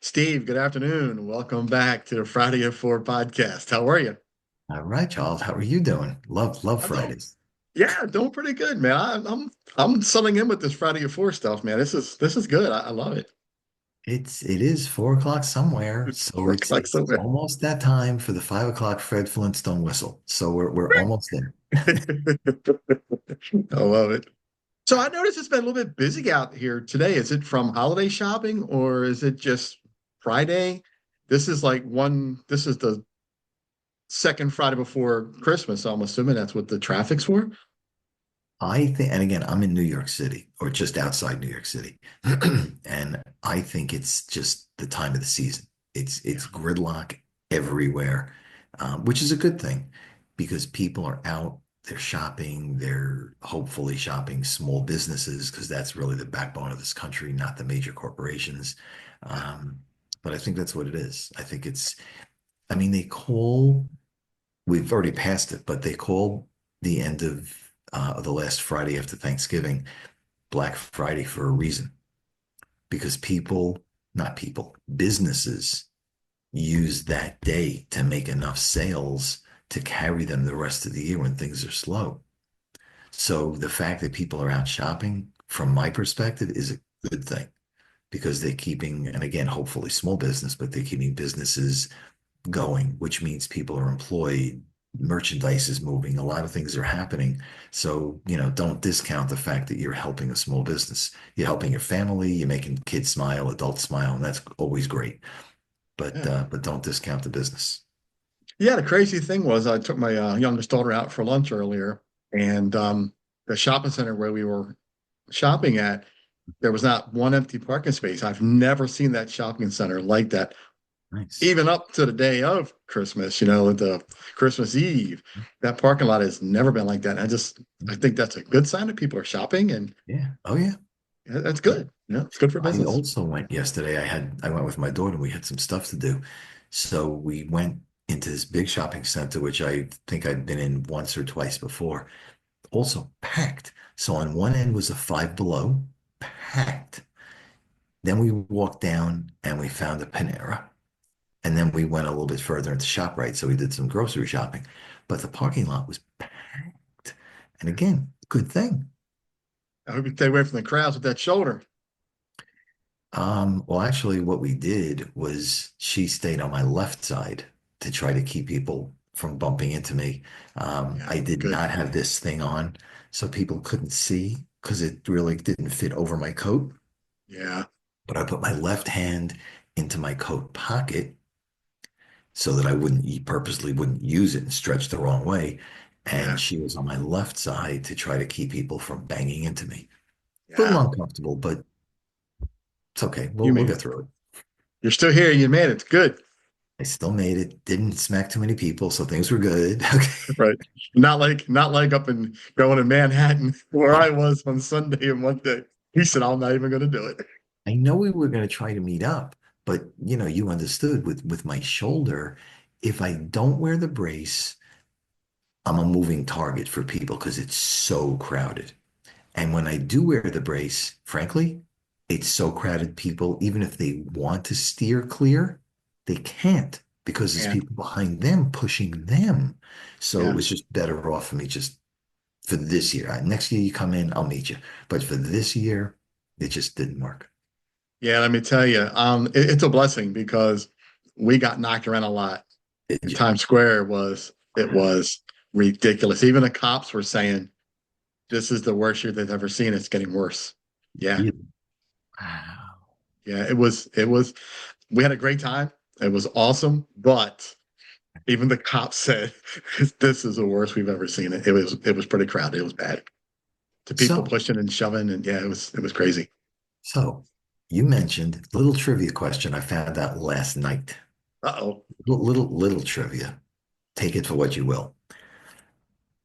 Steve, good afternoon. Welcome back to the Friday at Four podcast. How are you? All right, Charles. How are you doing? Love I'm doing, Fridays. yeah, doing pretty good, man. I'm settling in with this Friday at Four stuff, man. This is good. I love it. It is 4 o'clock somewhere, so Four it's o'clock it's somewhere. almost that time for the 5 o'clock Fred Flintstone whistle. So we're almost there. I love it. So I noticed it's been a little bit busy out here today. Is it from holiday shopping or is it just Friday? This is the second Friday before Christmas. So I'm assuming that's what the traffic's for. I think, and again, I'm in New York City or just outside New York City, and I think it's just the time of the season. It's gridlock everywhere, which is a good thing because people are out, they're shopping, they're hopefully shopping small businesses because that's really the backbone of this country, not the major corporations. Yeah. Um, but I think that's what it is. I think it's, I mean, we've already passed it, but they call the end of the last Friday after Thanksgiving Black Friday for a reason because not people, businesses use that day to make enough sales to carry them the rest of the year when things are slow. So the fact that people are out shopping, from my perspective, is a good thing because they're keeping, and again, hopefully small business, but they're keeping businesses going, which means people are employed, merchandise is moving, a lot of things are happening. So, don't discount the fact that you're helping a small business. You're helping your family, you're making kids smile, adults smile, and that's always great. But Yeah. but don't discount the business. Yeah, the crazy thing was I took my youngest daughter out for lunch earlier, and the shopping center where we were shopping at, there was not one empty parking space. I've never seen that shopping center like that, Nice. even up to the day of Christmas, the Christmas Eve. That parking lot has never been like that. I think that's a good sign that people are shopping, and Yeah. Oh yeah. that's good. It's good for I business. also went yesterday. I went with my daughter and we had some stuff to do. So we went into this big shopping center, which I think I'd been in once or twice before. Also packed. So on one end was a Five Below, packed. Then we walked down and we found a Panera. And then we went a little bit further into ShopRite. So we did some grocery shopping. But the parking lot was packed. And again, good thing. I hope you stay away from the crowds with that shoulder. Well, actually, what we did was she stayed on my left side to try to keep people from bumping into me. Yeah, I did good. not have this thing on, so people couldn't see because it really didn't fit over my coat. Yeah, But I put my left hand into my coat pocket so that I wouldn't purposely wouldn't use it and stretch the wrong way. And yeah, she was on my left side to try to keep people from banging into me. A little yeah. uncomfortable, but it's okay. You We'll made get it. through it. You're still here. You made it. It's good. I still made it. Didn't smack too many people, so things were good. Okay. Right. Not like up in going to Manhattan where I was on Sunday and Monday. He said, I'm not even going to do it. I know we were going to try to meet up, but you understood with my shoulder, if I don't wear the brace, I'm a moving target for people because it's so crowded. And when I do wear the brace, frankly, it's so crowded, people, even if they want to steer clear, they can't because there's And people behind them pushing them. So it yeah. was just better off for me just for this year. Next year you come in, I'll meet you. But for this year, it just didn't work. Yeah, let me tell you, it's a blessing because we got knocked around a lot. Did And you? Times Square it was ridiculous. Even the cops were saying this is the worst year they've ever seen. It's getting worse. Yeah. Really? Wow. Yeah. It was we had a great time. It was awesome, but even the cops said this is the worst we've ever seen it. It was pretty crowded. It was bad. The people So, pushing and shoving, and yeah, it was crazy. so you mentioned little trivia question I found out last night. Uh-oh. Little trivia. Take it for what you will.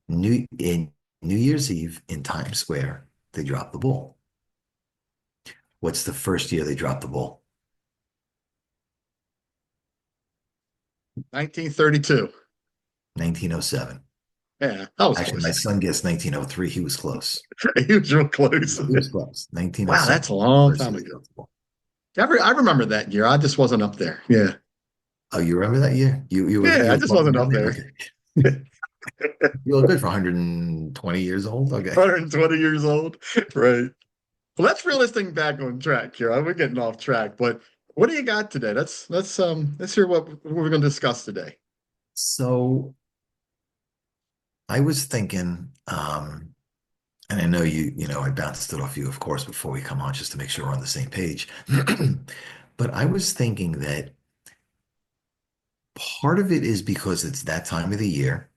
In New Year's Eve in Times Square, they dropped the ball. What's the first year they dropped the ball? 1932. 1907. Yeah, that was Actually, my close. son guessed 1903. He was close. He was real close. He was close. Wow, that's 1907. a long First time year they ago. dropped the ball. I remember that year. I just wasn't up there. Yeah. Oh, you remember that year? Yeah, You I were just floating wasn't around up there? there. Okay. You look good for 120 years old. Okay. 120 years old. Right. Well, let's reel this thing back on track here. We're getting off track, but what do you got today? Let's hear what we're going to discuss today. So I was thinking, and I know I bounced it off you, of course, before we come on, just to make sure we're on the same page. But I was thinking that part of it is because it's that time of the year,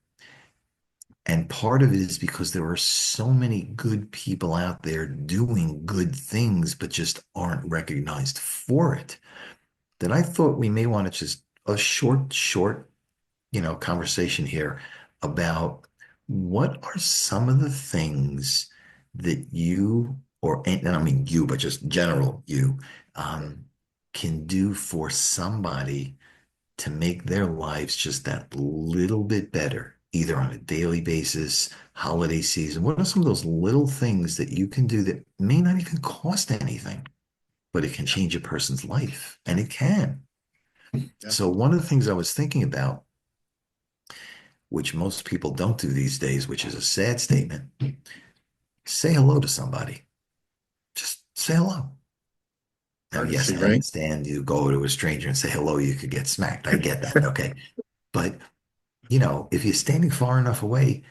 and part of it is because there are so many good people out there doing good things, but just aren't recognized for it, that I thought we may want to just a short, conversation here about what are some of the things that you, and I mean you, but just general you, um, can do for somebody to make their lives just that little bit better, either on a daily basis, holiday season. What are some of those little things that you can do that may not even cost anything, but it can Yeah, change a person's life? And it can. yeah, So, one of the things I was thinking about, which most people don't do these days, which is a sad statement, say hello to somebody. Just say hello. Now, yes, courtesy, I right? understand you go to a stranger and say hello, you could get smacked. I get that. Okay. But, if you're standing far enough away,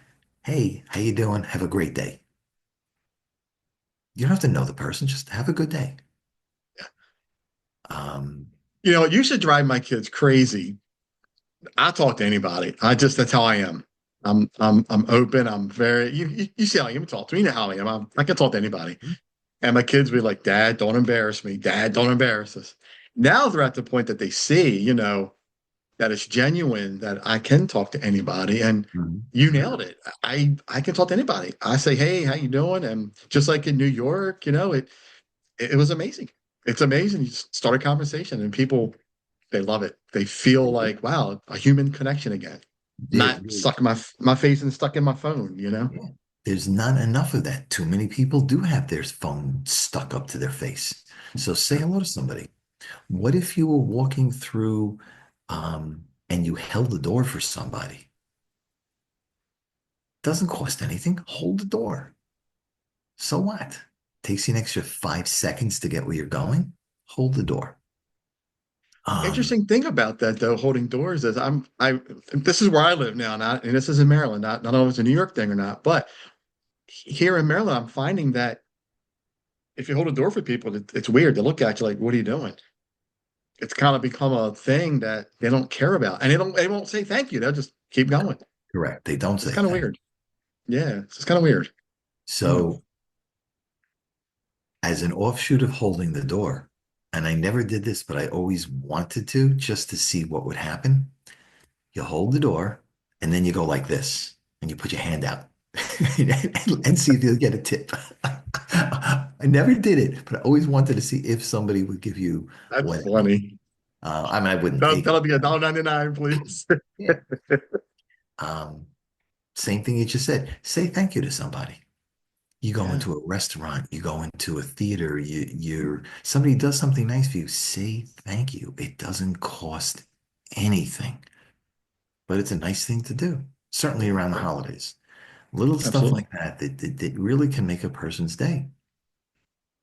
hey, how you doing? Have a great day. You don't have to know the person, just have a good day. Um, It used to drive my kids crazy. I talk to anybody. That's how I am. I'm open. I'm very you see how I am. Talk to me. You know how I am. I can talk to anybody. And my kids be like, Dad, don't embarrass me. Dad, don't embarrass us. Now they're at the point that they see, that it's genuine, that I can talk to anybody. And mhm. you nailed it. I can talk to anybody. I say, hey, how you doing? And just like in New York, it was amazing. It's amazing. You start a conversation and people, they love it. They feel like, wow, a human connection again. Not There- stuck in my face and stuck in my phone. yeah. There's not enough of that. Too many people do have their phone stuck up to their face. So say Yeah. hello to somebody. What if you were walking through and you held the door for somebody? Doesn't cost anything. Hold the door. So what? Takes you an extra 5 seconds to get where you're going. Hold the door. Um, Interesting thing about that though, holding doors is this is where I live now, and this is in Maryland, not know if it's a New York thing or not, but here in Maryland, I'm finding that if you hold a door for people, it's weird. They look at you like, what are you doing? It's kind of become a thing that they don't care about. And they won't say thank you. They'll just keep going. Correct. They don't It's say kind of thank weird. Yeah, it's just kind of weird. you. Hmm. So, as an offshoot of holding the door, and I never did this, but I always wanted to just to see what would happen. You hold the door and then you go like this and you put your hand out and see if you'll get a tip. I never did it, but I always wanted to see if somebody would give you That's whatever. funny. I mean, I wouldn't That'll, take it. that'll be $1.99, please. Yeah. Um, Same thing you just said. Say thank you to somebody. You go Yeah, into a restaurant, you go into a theater, somebody does something nice for you, say thank you. It doesn't cost anything, but it's a nice thing to do, certainly around the right. holidays. Little stuff Absolutely. like that really can make a person's day.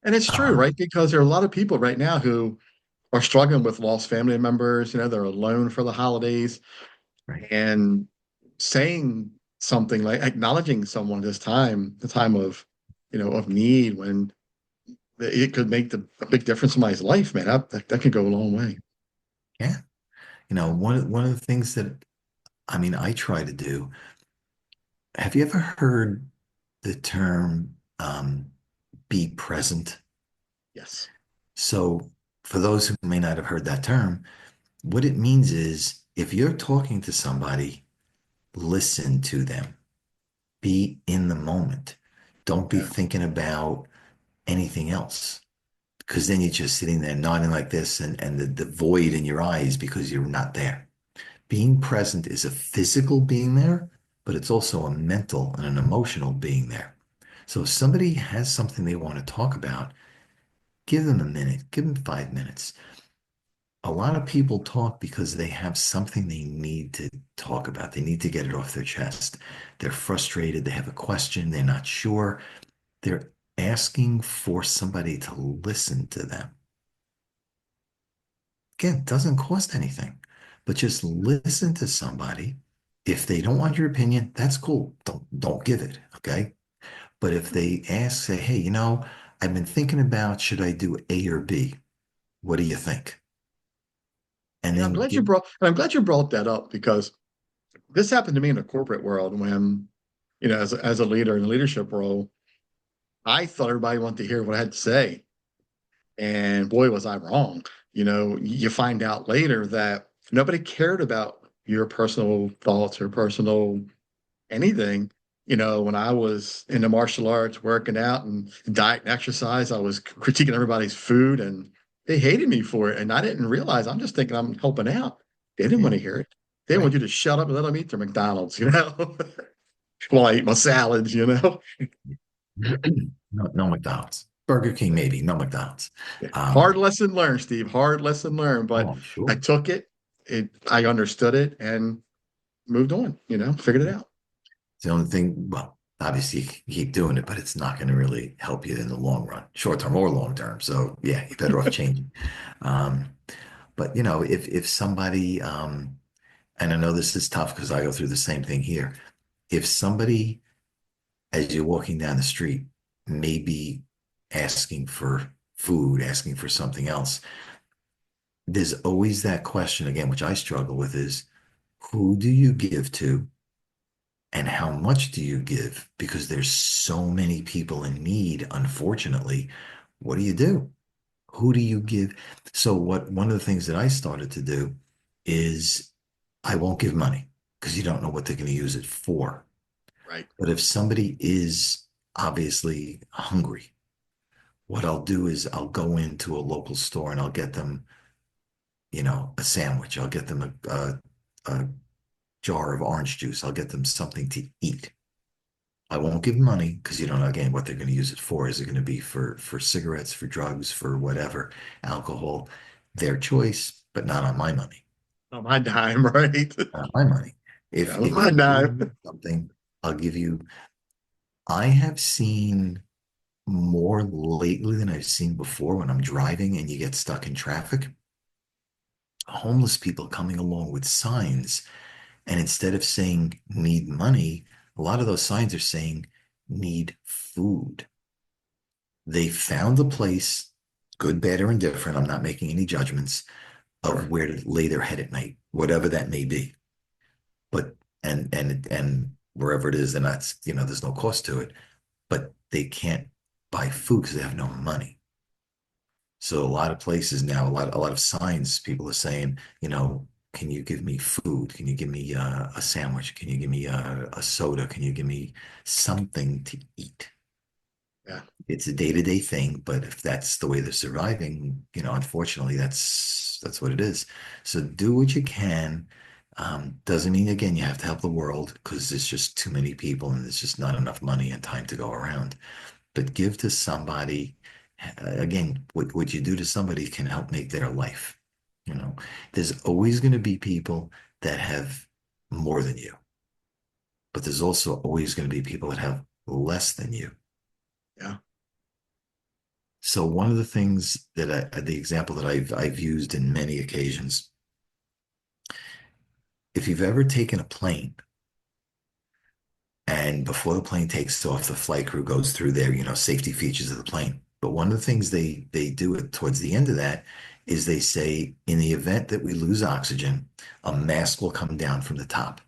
And it's true, Um, right? Because there are a lot of people right now who are struggling with lost family members. They're alone for the holidays, right. and saying something like acknowledging someone this time, the time of need, when it could make a big difference in somebody's life, man. That could go a long way. Yeah. One of the things that I mean I try to do, have you ever heard the term be present? Yes. So for those who may not have heard that term, what it means is if you're talking to somebody, listen to them, be in the moment. Don't be Yeah. thinking about anything else. Because then you're just sitting there nodding like this and the void in your eyes because you're not there. Being present is a physical being there, but it's also a mental and an emotional being there. So if somebody has something they want to talk about, Give them a minute, give them 5 minutes. A lot of people talk because they have something they need to talk about. They need to get it off their chest. They're frustrated, they have a question, they're not sure. They're asking for somebody to listen to them. Again, it doesn't cost anything, but just listen to somebody. If they don't want your opinion, that's cool. Don't give it, okay? But if they ask, say, hey, I've been thinking about should I do A or B? What do you think? And And then give, I'm glad you brought that up because this happened to me in the corporate world when, as a leader in a leadership role, I thought everybody wanted to hear what I had to say. And boy, was I wrong. You find out later that nobody cared about your personal thoughts or personal anything. When I was in the martial arts, working out and diet and exercise, I was critiquing everybody's food and they hated me for it. And I didn't realize I'm just thinking I'm helping out. They didn't yeah, want to hear it. They want right. you to shut up and let them eat their McDonald's. While I eat my salads. No, no McDonald's. Burger King, maybe, no McDonald's. Hard Um, lesson learned, Steve. Hard lesson learned. oh, But I'm I sure. took it, I understood it and moved on, figured it out. It's the only thing, well, obviously you can keep doing it, but it's not going to really help you in the long run, short term or long term. So yeah, you're better off changing. Um, but if somebody, and I know this is tough because I go through the same thing here. If somebody, as you're walking down the street, may be asking for food, asking for something else, there's always that question again, which I struggle with is who do you give to and how much do you give? Because there's so many people in need, unfortunately. What do you do? Who do you give? So what one of the things that I started to do is I won't give money because you don't know what they're going to use it for. Right. But if somebody is obviously hungry, what I'll do is I'll go into a local store and I'll get them, a sandwich. I'll get them a jar of orange juice. I'll get them something to eat. I won't give money because you don't know again what they're going to use it for. Is it going to be for cigarettes, for drugs, for whatever, alcohol? Their choice, but not on my money. On my dime, right? Not on my money. Yeah, If on if my you need dime. something, I'll give you. I have seen more lately than I've seen before when I'm driving and you get stuck in traffic. Homeless people coming along with signs, and instead of saying need money, a lot of those signs are saying need food. They found a place, good, bad, or indifferent. I'm not making any judgments of Sure. where to lay their head at night, whatever that may be. But and wherever it is, then that's there's no cost to it. But they can't buy food because they have no money. So a lot of places now, a lot of signs, people are saying, can you give me food? Can you give me a sandwich? Can you give me a soda? Can you give me something to eat? Yeah. It's a day-to-day thing, but if that's the way they're surviving, unfortunately, that's what it is. So do what you can. Doesn't mean again you have to help the world because there's just too many people and there's just not enough money and time to go around. But give to somebody. Again, what you do to somebody can help make their life. You know, there's always going to be people that have more than you, but there's also always going to be people that have less than you. Yeah. So one of the things the example that I've used in many occasions, if you've ever taken a plane and before the plane takes off, the flight crew goes through their, safety features of the plane. But one of the things they do it towards the end of that is they say, in the event that we lose oxygen, a mask will come down from the top.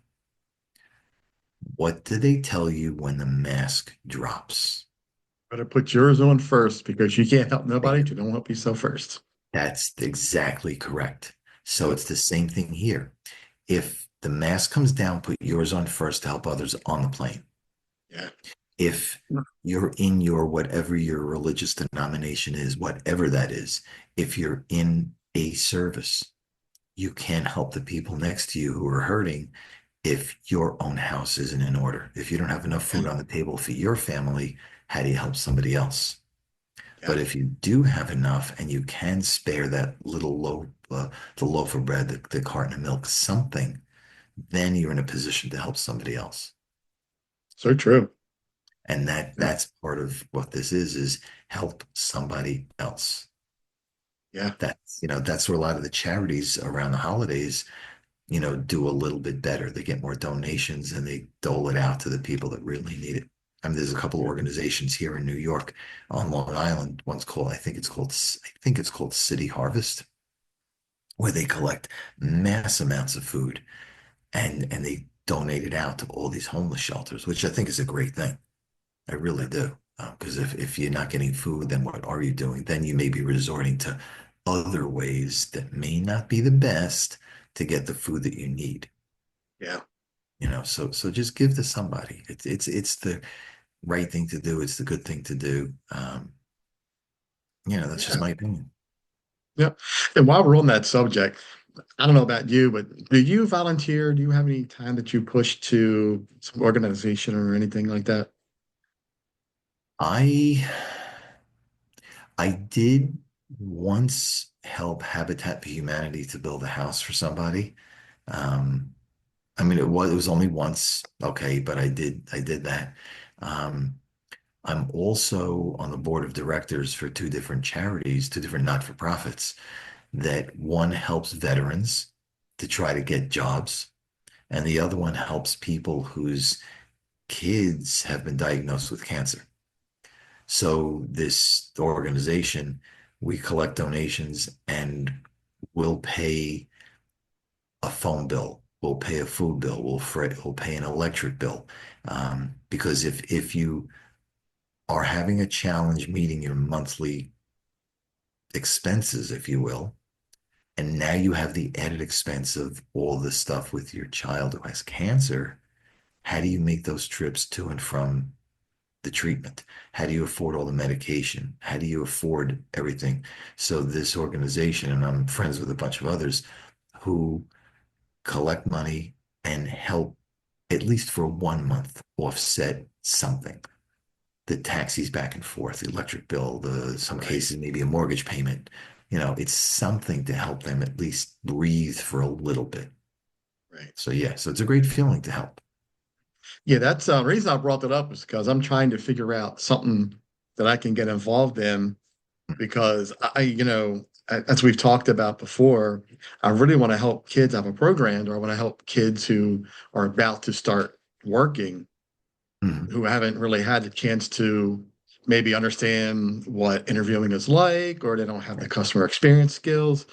What do they tell you when the mask drops? Better put yours on first because you can't help There nobody you to don't help yourself first. That's exactly correct. So Yeah. it's the same thing here. If the mask comes down, put yours on first to help others on the plane. Yeah. If you're in your whatever your religious denomination is, whatever that is, if you're in a service, you can help the people next to you who are hurting if your own house isn't in order. If you don't have enough Yeah. food on the table for your family, how do you help somebody else? Yeah. But if you do have enough and you can spare that little loaf, the loaf of bread, the carton of milk, something, then you're in a position to help somebody else. So true. And Yeah. that's part of what this is help somebody else. Yeah. That's where a lot of the charities around the holidays, do a little bit better. They get more donations and they dole it out to the people that really need it. I mean, there's a couple of Yeah. organizations here in New York on Long Island. One's called, I think it's called City Harvest, where they collect mass amounts of food and they donate it out to all these homeless shelters, which I think is a great thing. I really Yeah. do. Because if you're not getting food, then what are you doing? Then you may be resorting to other ways that may not be the best to get the food that you need. Yeah. So just give to somebody. It's the right thing to do. It's the good thing to do. That's just Yeah. my opinion. Yeah. And while we're on that subject, I don't know about you, but do you volunteer? Do you have any time that you push to some organization or anything like that? I I did once help Habitat for Humanity to build a house for somebody. Um, I mean, it was only once, okay, but I did that. Um, I'm also on the board of directors for two different charities, two different not-for-profits, that one helps veterans to try to get jobs, and the other one helps people whose kids have been diagnosed with cancer. So this organization, we collect donations and we'll pay a phone bill, we'll pay a food bill, we'll pay an electric bill. Because if you are having a challenge meeting your monthly expenses, if you will, and now you have the added expense of all the stuff with your child who has cancer, how do you make those trips to and from the treatment? How do you afford all the medication? How do you afford everything? So this organization, and I'm friends with a bunch of others who collect money and help at least for 1 month offset something. The taxis back and forth, the electric bill, the some Right. cases maybe a mortgage payment. It's something to help them at least breathe for a little bit. Right. So yeah, so it's a great feeling to help. Yeah, that's the reason I brought that up is because I'm trying to figure out something that I can get involved in because as we've talked about before, I really want to help kids. I have a program, or I want to help kids who are about to start working, Mhm. who haven't really had the chance to maybe understand what interviewing is like, or they don't have the Right. customer experience skills.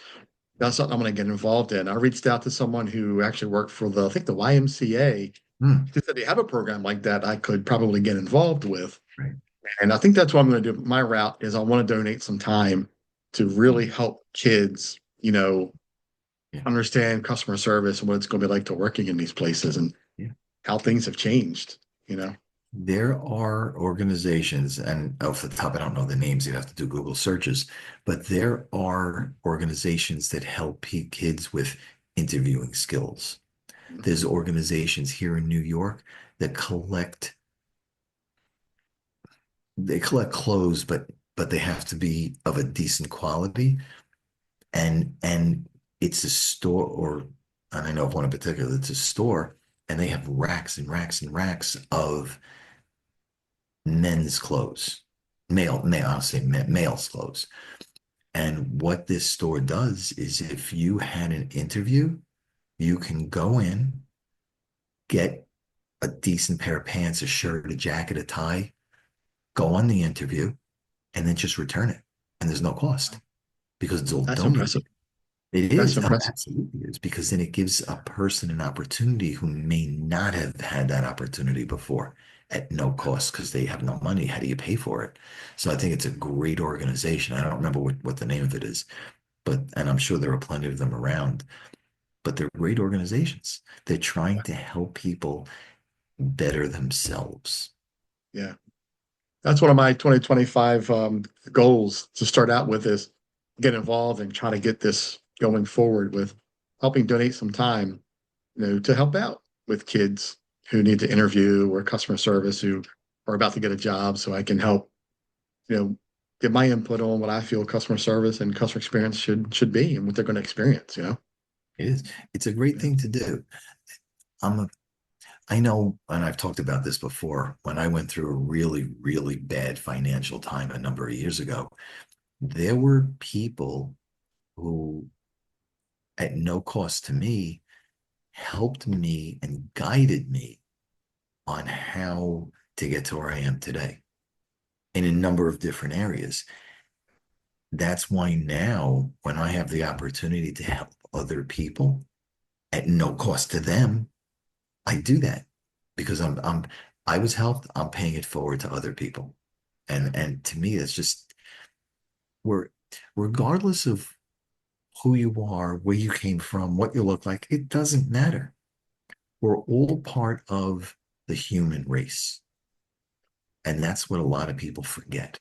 That's something I'm going to get involved in. I reached out to someone who actually worked for I think the YMCA. Mm. She said they have a program like that I could probably get involved with. Right. And I think that's what I'm going to do. My route is I want to donate some time to Mm. really help kids, Yeah. understand customer service and what it's going to be like to working in these places and Yeah. how things have changed, you know? There are organizations, and off the top, I don't know the names, you'd have to do Google searches, but there are organizations that help kids with interviewing skills. There's organizations here in New York that collect clothes, but they have to be of a decent quality. And it's a store, and I know of one in particular, it's a store, and they have racks and racks and racks of men's clothes, I'll say male's clothes. And what this store does is if you had an interview, you can go in, get a decent pair of pants, a shirt, a jacket, a tie, go on the interview, and then just return it. And there's no cost because it's all That's impressive. donated. It That's is. Oh, impressive. absolutely is. Because then it gives a person an opportunity who may not have had that opportunity before at no cost because they have no money. How do you pay for it? So I think it's a great organization. I don't remember what the name of it is, and I'm sure there are plenty of them around, but they're great organizations. They're trying to help people better themselves. Yeah. That's one of my 2025 goals to start out with is get involved and try to get this going forward with helping donate some time, to help out with kids who need to interview or customer service who are about to get a job so I can help, you know, give my input on what I feel customer service and customer experience should be and what they're going to experience, you know? It is. It's a great Yeah. thing to do. I'm a, I know, and I've talked about this before, when I went through a really, really bad financial time a number of years ago, there were people who, at no cost to me, helped me and guided me on how to get to where I am today in a number of different areas. That's why now, when I have the opportunity to help other people at no cost to them, I do that because I was helped. I'm paying it forward to other people, and to me, it's just we're regardless of who you are, where you came from, what you look like, it doesn't matter. We're all part of the human race, and that's what a lot of people forget.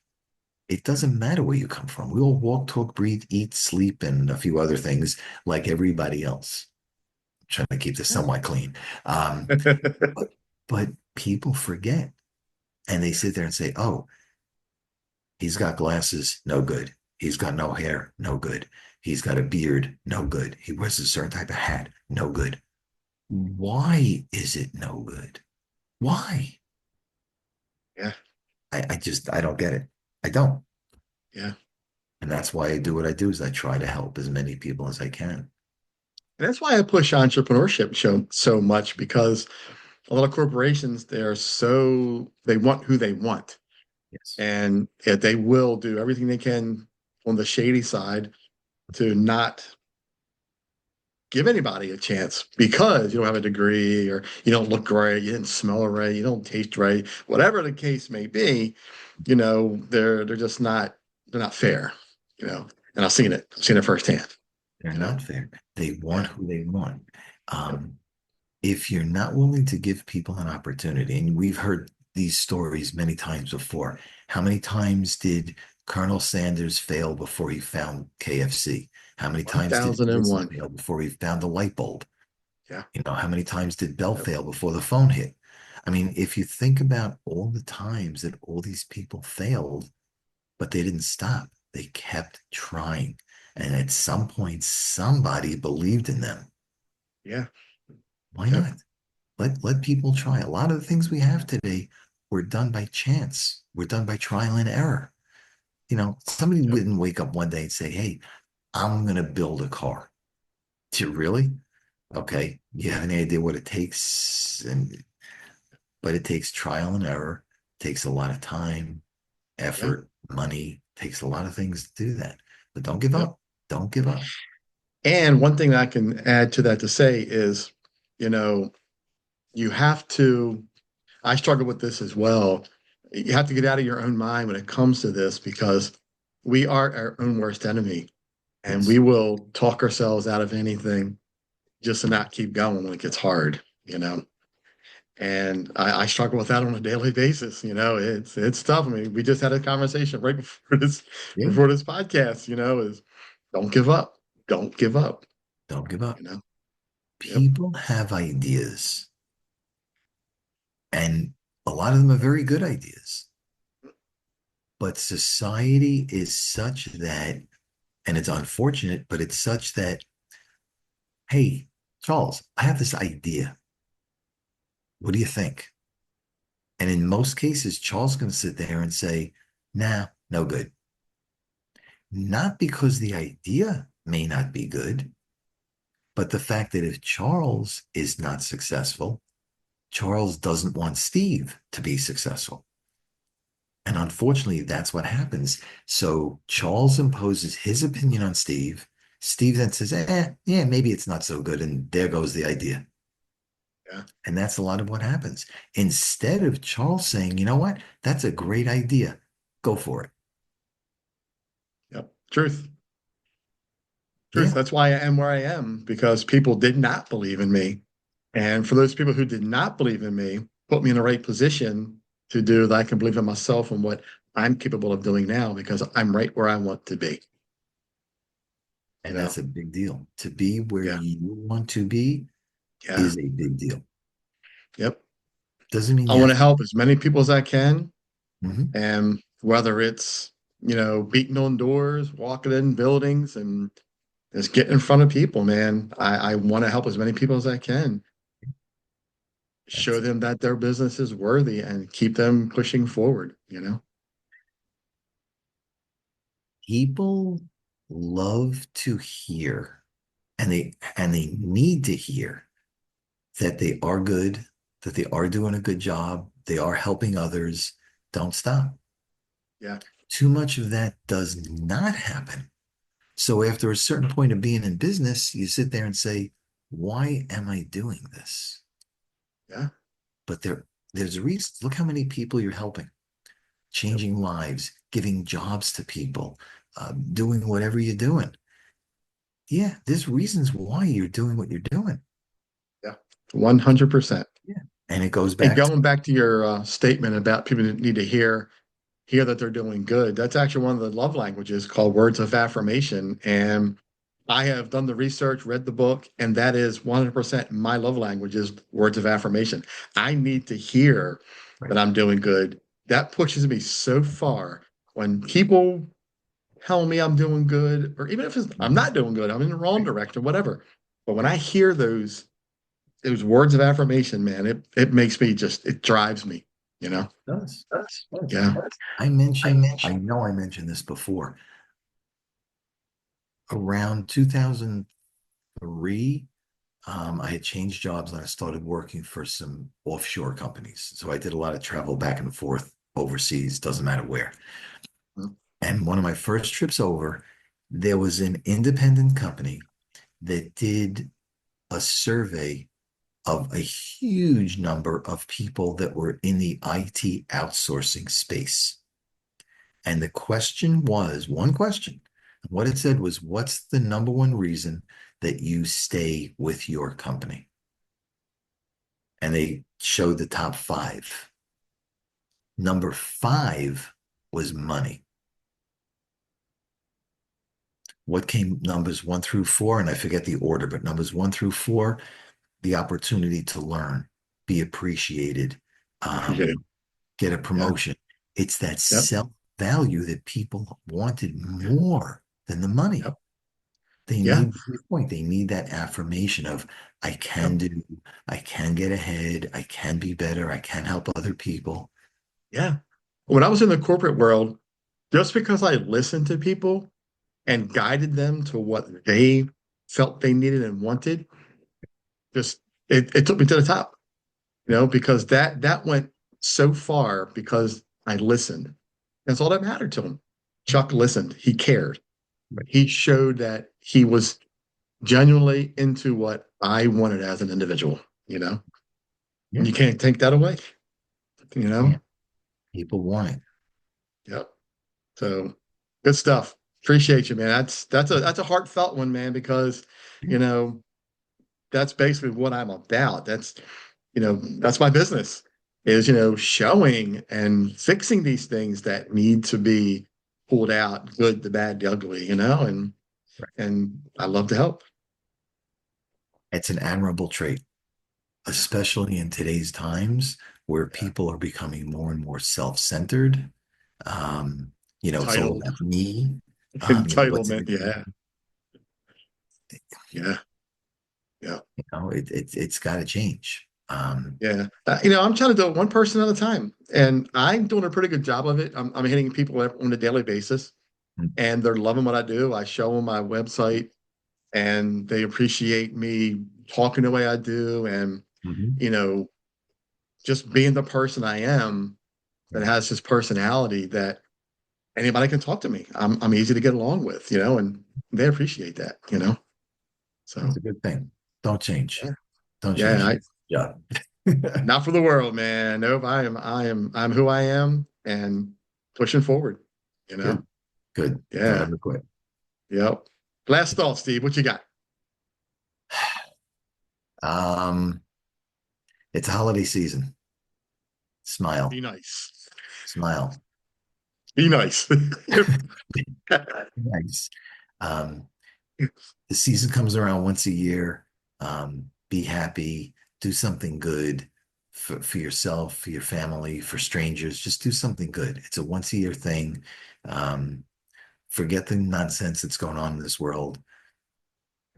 It doesn't matter where you come from. We all walk, talk, breathe, eat, sleep, and a few other things like everybody else. I'm trying to keep this somewhat clean. Um, but but people forget and they sit there and say, oh, he's got glasses, no good. He's got no hair, no good. He's got a beard, no good. He wears a certain type of hat, no good. Why is it no good? Why? Yeah. I don't get it. I don't. Yeah. And that's why I do what I do is I try to help as many people as I can. And that's why I push entrepreneurship so much because a lot of corporations, they want who they want. Yes. And they will do everything they can on the shady side to not give anybody a chance because you don't have a degree or you don't look right, you didn't smell right, you don't taste right, whatever the case may be, they're just not fair, you know. And I've seen it firsthand, They're you know. not fair. They want Yeah. who they want. Yep. Um, if you're not willing to give people an opportunity, and we've heard these stories many times before, how many times did Colonel Sanders fail before he found KFC? How many times did Edison 1001. fail before he found the light bulb? Yeah. How many times did Bell Yep. fail before the phone hit? I mean, if you think about all the times that all these people failed, but they didn't stop, they kept trying. And at some point, somebody believed in them. Yeah. Why Yep. not? Let people try. A lot of the things we have today were done by chance. We're done by trial and error. Somebody Yep. wouldn't wake up one day and say, "Hey, I'm going to build a car." Do you really? Okay. You have any idea what it takes? But it takes trial and error, takes a lot of time, Yeah. effort, money, takes a lot of things to do that. But don't give Yep. up. Don't give up. And one thing I can add to that to say is, you know, you have to, I struggle with this as well. You have to get out of your own mind when it comes to this because we are our own worst enemy and we Yes. will talk ourselves out of anything just to not keep going when it gets hard, you know. And I struggle with that on a daily basis. It's tough. I mean, we just had a conversation right Yeah. before this podcast, is don't give up. Don't give up, Don't give up. you know. Yep. People have ideas, and a lot of them are very good ideas. But society is such that, and it's unfortunate, but it's such that, hey, Charles, I have this idea. What do you think? And in most cases, Charles is going to sit there and say, nah, no good. Not because the idea may not be good, but the fact that if Charles is not successful, Charles doesn't want Steve to be successful. And unfortunately, that's what happens. So Charles imposes his opinion on Steve. Steve then says, yeah, maybe it's not so good. And there goes the idea. Yeah. And that's a lot of what happens. Instead of Charles saying, you know what, that's a great idea, go for it. Yep. Truth. Truth. Yeah. That's why I am where I am because people did not believe in me. And for those people who did not believe in me, put me in the right position to do that I can believe in myself and what I'm capable of doing now because I'm right where I want to be, you And know? that's a big deal. To be where Yeah. you want to be Yeah. is a big deal. Yep. Doesn't mean I you want have to to. help as many people as I can. Mhm. And whether it's beating on doors, walking in buildings, and just getting in front of people, man. I want to help as many people as I can, show That's them that their business is worthy and keep them pushing forward. people love to hear and they need to hear that they are good, that they are doing a good job, they are helping others. Don't stop. Yeah, Too much of that does not happen. So after a certain point of being in business, you sit there and say, why am I doing this? yeah, But there's a reason. Look how many people you're helping, yep, changing lives, giving jobs to people, doing whatever you're doing. Yeah, there's reasons why you're doing what you're doing. yeah, 100%. Yeah. And it goes And back to, going back to your statement about people that need to hear that they're doing good. That's actually one of the love languages called words of affirmation. And I have done the research, read the book, and that is 100% my love language is words of affirmation. I need to hear right. that I'm doing good. That pushes me so far when people tell me I'm doing good, or even if I'm Mhm. not doing good, I'm in the wrong Right. direction, whatever. But when Yeah, I hear those words of affirmation, man, it makes me just it drives me, you know? it does. Yeah. I know I mentioned this before. Around 2003, I had changed jobs and I started working for some offshore companies. So I did a lot of travel back and forth overseas, doesn't matter where. And one of my first trips over, there was an independent company that did a survey of a huge number of people that were in the IT outsourcing space. And the question was one question. What it said was, what's the number one reason that you stay with your company? And they showed the top five. Number five was money. What came numbers one through four? And I forget the order, but numbers one through four, the opportunity to learn, be appreciated, Appreciate it. um, get a Yeah. promotion. It's that Yep. self value that people wanted more than the money. Yep. They Yeah. need the point. They need that affirmation of I can Yep. do, I can get ahead, I can be better, I can help other people. Yeah. When I was in the corporate world, just because I listened to people and guided them to what they felt they needed and wanted, just it took me to the top, because that went so far because I listened. That's all that mattered to him. Chuck listened. He cared. He showed that he was genuinely into what I wanted as an individual. Yeah, You can't take that away, you know? yeah. People want it. Yep. So good stuff. Appreciate you, man. That's a heartfelt one, man, because Yeah, you know that's basically what I'm about. That's my business is showing and fixing these things that need to be pulled out, good, the bad, the ugly, and right. and I love to help. It's an admirable trait, Yeah. especially in today's times where Yeah. people are becoming more and more self-centered. Um, it's all Entitled. about me. What's in Entitlement. it for Yeah. me? Yeah. Yeah. It's got to change. Yeah. I'm trying to do it one person at a time, and I'm doing a pretty good job of it. I'm hitting people on a daily basis, and they're loving what I do. I show them my website, and they appreciate me talking the way I do, and Mhm. you know, just being the person I am that Right. has this personality that anybody can talk to me. I'm easy to get along with, and they appreciate that. That's So a good thing. Don't change. yeah, Don't yeah, change. Yeah. not for the world, man. Nope, I'm who I am and pushing forward, you know? Good. Good. Don't Yeah. ever quit. Yep. Last thought, Steve. What you got? Um, it's a holiday season. Be Smile. nice. Smile. Be nice. Nice. Um, the season comes around once a year. Be happy, do something good, for yourself, for your family, for strangers. Just do something good. It's a once a year thing. Um, Forget the nonsense that's going on in this world.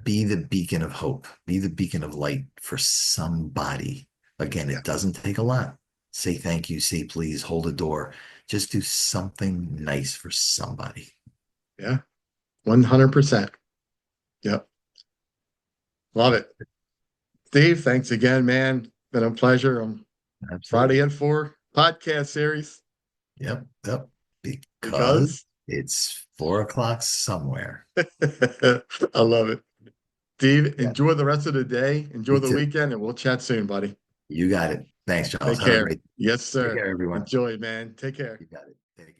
Be the beacon of hope. Be the beacon of light for somebody. Again, Yeah. it doesn't take a lot. Say thank you, say please, hold a door. Just do something nice for somebody. Yeah. 100%. Yep. Love it. Steve, thanks again, man. Been a pleasure. Friday Absolutely. at 4 podcast series Yep. Yep. Because because it's 4 o'clock somewhere. I love it. Steve, Yeah. enjoy the rest of the day. Enjoy You the too. weekend, and we'll chat soon, buddy. You got it. Thanks, Charles. Take Have a care. great Yes, Take sir. care, everyone. Enjoy, man. Take care. You got it. Take care.